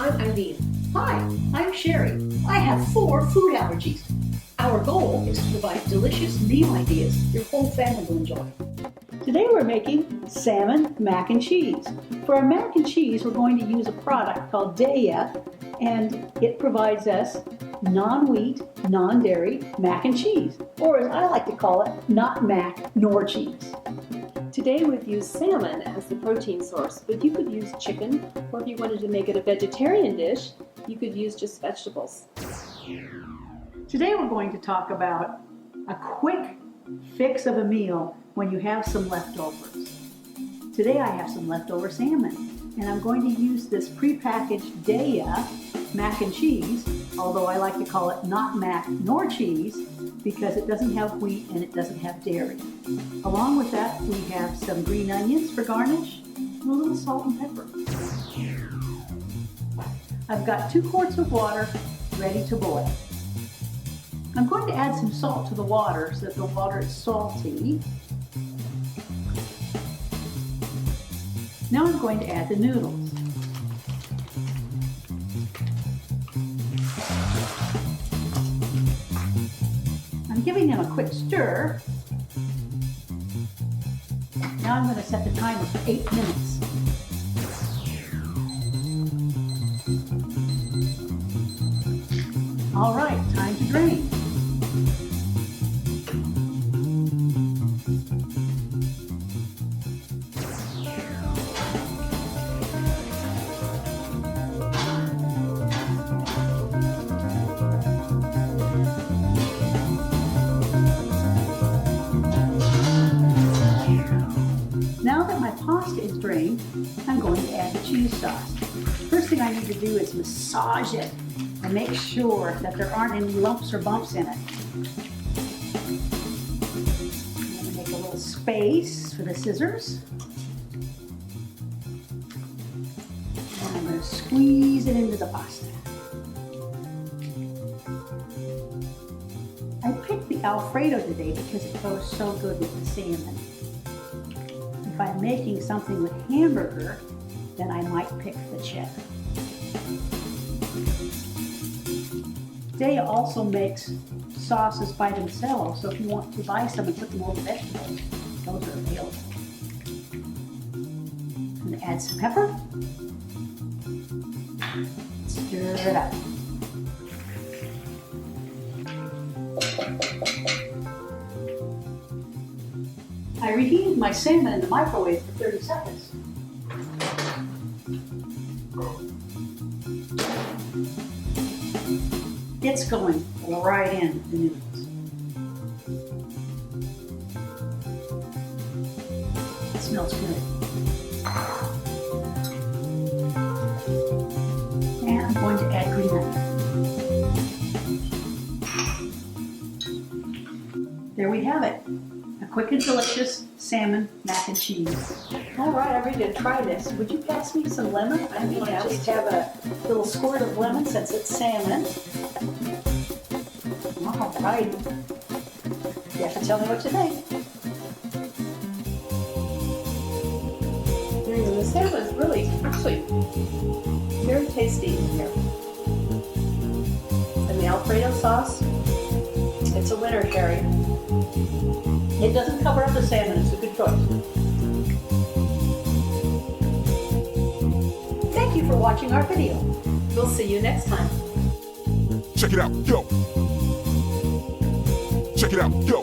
what I need. Hi, I'm Cheri. I have 4 food allergies. Our goal is to provide delicious meal ideas your whole family will enjoy. Today we're making salmon mac and cheese. For our mac and cheese, we're going to use a product called Daya, and it provides us non-wheat, non-dairy mac and cheese, or as I like to call it, not mac nor cheese. Today we've used salmon as the protein source, but you could use chicken, or if you wanted to make it a vegetarian dish, you could use just vegetables. Today we're going to talk about a quick fix of a meal when you have some leftovers. Today I have some leftover salmon, and I'm going to use this prepackaged Daya mac and cheese, although I like to call it not mac nor cheese because it doesn't have wheat and it doesn't have dairy. Along with that, we have some green onions for garnish and a little salt and pepper. I've got 2 quarts of water ready to boil. I'm going to add some salt to the water so that the water is salty. Now I'm going to add the noodles. I'm giving them a quick stir. Now I'm going to set the timer for 8 minutes. All right, time to drain. Now that my pasta is drained, I'm going to add the cheese sauce. First thing I need to do is massage it and make sure that there aren't any lumps or bumps in it. I'm going to make a little space for the scissors. And I'm going to squeeze it into the pasta. I picked the Alfredo today because it goes so good with the salmon. If I'm making something with hamburger, then I might pick the cheddar. Daya also makes sauces by themselves, so if you want to buy some and put them over vegetables, those are available. I'm going to add some pepper. Stir it up. I reheated my salmon in the microwave for 30 seconds. It's going right in the noodles. It smells good. And I'm going to add green onion. There we have it. A quick and delicious salmon mac and cheese. All right, I'm ready to try this. Would you pass me some lemon? I may just have a little squirt of lemon since it's salmon. All right. You have to tell me what you think. There you go. The salmon is really, actually, very tasty in here. And the Alfredo sauce, it's a winner, Cheri. It doesn't cover up the salmon. It's a good choice. Thank you for watching our video. We'll see you next time. Check it out, yo. Check it out, yo.